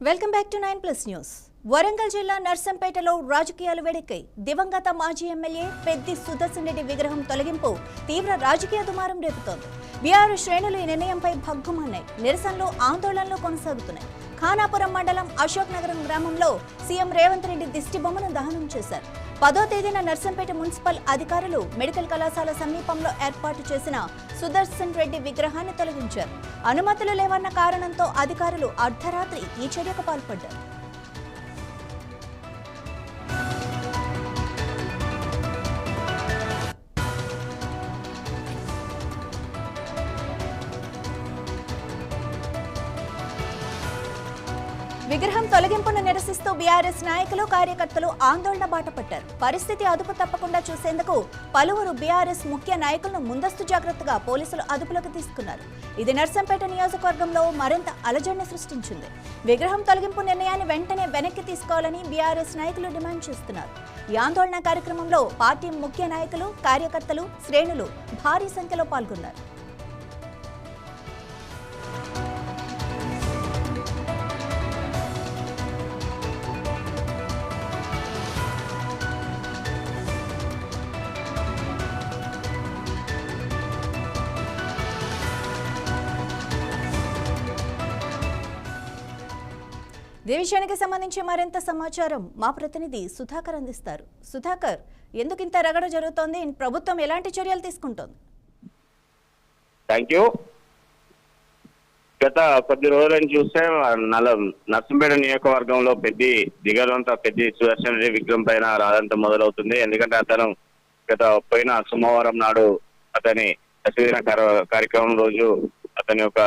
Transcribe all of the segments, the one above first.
Welcome back to 9+ news. Warangal జిల్లా నర్సంపేటలో రాజకీయాలు వేడెక్కాయి. దివంగత మాజీ ఎమ్మెల్యే పెద్ది సుదర్శన్ రెడ్డి విగ్రహం తొలగింపు తీవ్ర రాజకీయ దుమారం రేపుతోంది. బీఆర్ఎస్ శ్రేణులు ఈ నిర్ణయంపై భగ్గుమన్నాయి. నిరసనలు ఆందోళనలు కొనసాగుతున్నాయి. ఖానాపురం మండలం అశోక్ నగరం గ్రామంలో సీఎం రేవంత్ రెడ్డి దిష్టి బొమ్మను దహనం చేశారు. 10వ తేదీన నర్సంపేట మున్సిపల్ అధికారులు మెడికల్ కళాశాల సమీపంలో ఏర్పాటు చేసిన సుదర్శన్ రెడ్డి విగ్రహాన్ని తొలగించారు. అనుమతులు లేవన్న కారణంతో అధికారులు అర్ధరాత్రి ఈ చర్యకు పాల్పడ్డారు. విగ్రహం తొలగింపును నిరసిస్తూ బీఆర్ఎస్ నాయకులు కార్యకర్తలు ఆందోళన బాటపట్టారు. పరిస్థితి అదుపు తప్పకుండా చూసేందుకు పలువురు బీఆర్ఎస్ ముఖ్య నాయకులను ముందస్తు జాగ్రత్తగా పోలీసులు అదుపులోకి తీసుకున్నారు. ఇది నర్సంపేట నియోజకవర్గంలో మరింత అలజడిని సృష్టించింది. విగ్రహం తొలగింపు నిర్ణయాన్ని వెంటనే వెనక్కి తీసుకోవాలని బీఆర్ఎస్ నాయకులు డిమాండ్ చేస్తున్నారు. ఈ ఆందోళన కార్యక్రమంలో పార్టీ ముఖ్య నాయకులు, కార్యకర్తలు, శ్రేణులు భారీ సంఖ్యలో పాల్గొన్నారు. ఈ విషయానికి సంబంధించి మరింత సమాచారం మా ప్రతినిధి సుధాకర్ అందిస్తారు. సుధాకర్, ఎందుకు ఇంత రగడ జరుగుతోంది? ప్రభుత్వం ఎలాంటి చర్యలు తీసుకుంటోంది? Thank you. గత కొద్ది రోజుల నుంచి చూస్తే నర్సంపేట నియోజకవర్గంలో దిగదంతా పెద్ది సుదర్శన్ రెడ్డి విగ్రహం పైన రాదంతా మొదలవుతుంది. ఎందుకంటే అతను పోయిన సోమవారం నాడు అతని దశదిన కార్యక్రమం రోజు అతని యొక్క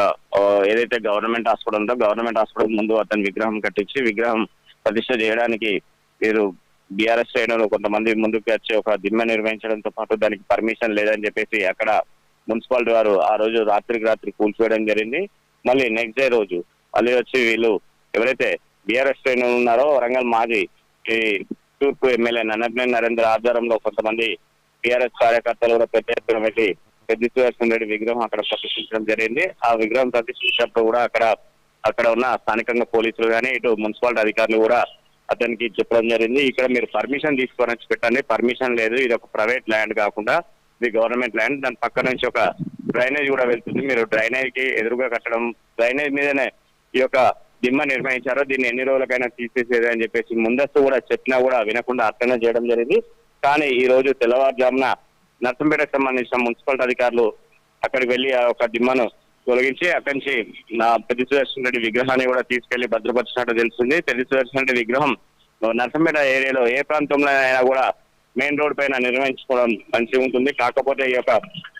ఏదైతే గవర్నమెంట్ హాస్పిటల్ ఉందో గవర్నమెంట్ హాస్పిటల్ ముందు అతని విగ్రహం కట్టించి విగ్రహం ప్రతిష్ఠ చేయడానికి వీరు బీఆర్ఎస్ శ్రేణులు కొంతమంది ముందుకు వచ్చి ఒక దిమ్మ నిర్వహించడంతో పాటు దానికి పర్మిషన్ లేదని చెప్పేసి అక్కడ మున్సిపాలిటీ వారు ఆ రోజు రాత్రి కూల్చివేయడం జరిగింది. మళ్ళీ నెక్స్ట్ డే రోజు మళ్ళీ వచ్చి వీళ్ళు ఎవరైతే బీఆర్ఎస్ శ్రేణులు ఉన్నారో వరంగల్ మాజీ తూర్పు ఎమ్మెల్యే నన్నపనేని నరేందర్ ఆధ్వర్యంలో కొంతమంది బీఆర్ఎస్ కార్యకర్తలు కూడా పెద్ద ఎత్తున పెట్టి పెద్ది సుదర్శన్ రెడ్డి విగ్రహం అక్కడ ప్రతిష్ఠించడం జరిగింది. ఆ విగ్రహం ప్రతిష్ఠించినప్పుడు కూడా అక్కడ ఉన్న స్థానికంగా పోలీసులు కానీ ఇటు మున్సిపాలిటీ అధికారులు కూడా అతనికి చెప్పడం జరిగింది. ఇక్కడ మీరు పర్మిషన్ తీసుకొని వచ్చి పెట్టండి, పర్మిషన్ లేదు, ఇది ఒక ప్రైవేట్ ల్యాండ్ కాకుండా ఇది గవర్నమెంట్ ల్యాండ్, దాని పక్క నుంచి ఒక డ్రైనేజ్ కూడా వెళ్తుంది, మీరు డ్రైనేజ్ కి ఎదురుగా కట్టడం, డ్రైనేజ్ మీదనే ఈ యొక్క దిమ్మ నిర్వహించారో దీన్ని ఎన్ని రోజులకైనా తీసేసేది అని చెప్పేసి ముందస్తు కూడా చెప్పినా కూడా వినకుండా అర్థన చేయడం జరిగింది. కానీ ఈ రోజు తెల్లవారుజామున నర్సంపేటకు సంబంధించిన మున్సిపాలిటీ అధికారులు అక్కడికి వెళ్లి ఆ ఒక దిమ్మను తొలగించి అక్కడి నుంచి పెద్ది సుదర్శన్ రెడ్డి విగ్రహాన్ని కూడా తీసుకెళ్లి భద్రపరిచినట్టు తెలుస్తుంది. పెద్ది సుదర్శన్ రెడ్డి విగ్రహం నర్సంపేట ఏరియాలో ఏ ప్రాంతంలో అయినా కూడా మెయిన్ రోడ్ పైన నిర్వహించుకోవడం మంచిగా ఉంటుంది. కాకపోతే ఈ యొక్క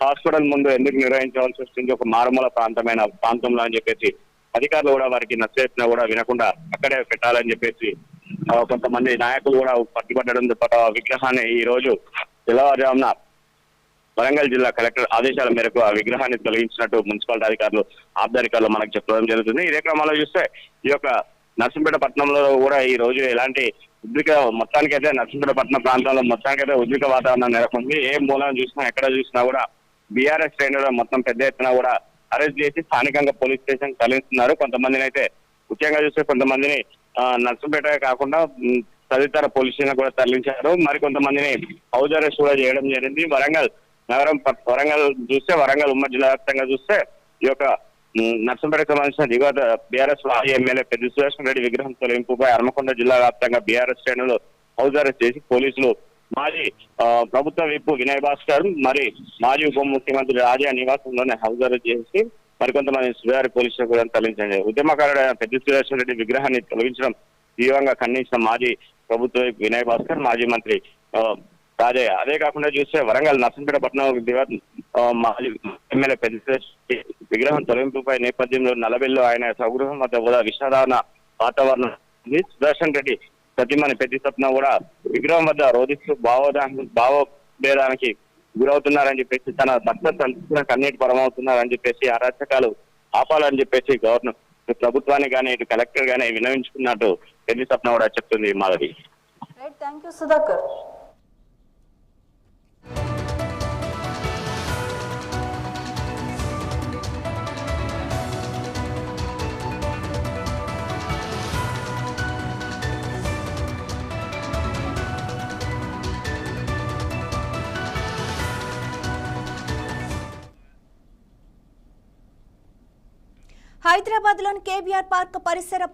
హాస్పిటల్ ముందు ఎందుకు నిర్వహించవలసి వస్తుంది, ఒక మారుమూల ప్రాంతంలో అని చెప్పేసి అధికారులు కూడా వారికి నచ్చజెప్పినా కూడా వినకుండా అక్కడే పెట్టాలని చెప్పేసి కొంతమంది నాయకులు కూడా పట్టుబట్టడంతో పాటు ఆ విగ్రహాన్ని ఈ రోజు తెల్లవారుజామున వరంగల్ జిల్లా కలెక్టర్ ఆదేశాల మేరకు ఆ విగ్రహాన్ని తొలగించినట్టు మున్సిపాలిటీ అధికారులు ఆబ్దాధికారులు మనకు చెప్పడం జరుగుతుంది. ఇదే క్రమంలో చూస్తే ఈ యొక్క నర్సంపేట పట్టణంలో కూడా ఈ రోజు ఎలాంటి మొత్తానికైతే నర్సంపేట పట్టణ ప్రాంతంలో మొత్తానికైతే ఉద్రిక వాతావరణం నెలకొంది. ఏ మూలం చూసినా ఎక్కడ చూసినా కూడా బీఆర్ఎస్ శ్రేణులు మొత్తం పెద్ద ఎత్తున కూడా అరెస్ట్ చేసి స్థానికంగా పోలీస్ స్టేషన్ తరలిస్తున్నారు. కొంతమందిని అయితే ముఖ్యంగా చూస్తే కొంతమందిని నర్సంపేట కాకుండా తదితర పోలీస్ స్టేషన్ కూడా తరలించారు. మరి కొంతమందిని హౌస్ అరెస్ట్ కూడా చేయడం జరిగింది. వరంగల్ చూస్తే వరంగల్ ఉమ్మడి జిల్లా వ్యాప్తంగా చూస్తే ఈ యొక్క నర్సంపేటకు సంబంధించిన దిగువ బీఆర్ఎస్ మాజీ ఎమ్మెల్యే పెద్ది సుదర్శన్ రెడ్డి విగ్రహం తొలగింపుపై హన్మకొండ జిల్లా వ్యాప్తంగా బీఆర్ఎస్ శ్రేణులు హౌస్ అరెస్ట్ చేసి పోలీసులు మాజీ ప్రభుత్వ విప్ వినయ్ భాస్కర్ మరి మాజీ ఉప ముఖ్యమంత్రి రాజా నివాసంలోనే హౌస్ అరెస్ట్ చేసి మరికొంతమంది సుధారి పోలీసులు కూడా తరలించారు. ఉద్యమకారుడైన పెద్ది సుదర్శన్ రెడ్డి విగ్రహాన్ని తొలగించడం తీవ్రంగా ఖండించిన మాజీ ప్రభుత్వ వినయ్ భాస్కర్, మాజీ మంత్రి రాజయ్య. అదే కాకుండా చూస్తే వరంగల్ నర్సంపేట పట్టణం మాజీ ఎమ్మెల్యే పెద్ద విగ్రహం తొలగింపుపై నేపథ్యంలో నలబెల్లో ఆయన స్వగృహం వద్ద కూడా విషాదాన వాతావరణం. సుదర్శన్ రెడ్డి ప్రతిమని పెద్ద సప్న కూడా విగ్రహం వద్ద రోధిస్తూ భావోద్వేదానికి గురవుతున్నారని చెప్పేసి తన భర్త సంతృప్తిన కన్నీటి పరమవుతున్నారని చెప్పేసి అరాచకాలు ఆపాలని చెప్పేసి ప్రభుత్వాన్ని కానీ ఇటు కలెక్టర్ గానీ వినవించుకున్నట్టు పెద్ద సప్న కూడా చెప్తుంది. మాధవి. Thank you Sudhakar. హైదరాబాద్లోని కేబీఆర్ పార్క్ పరిసర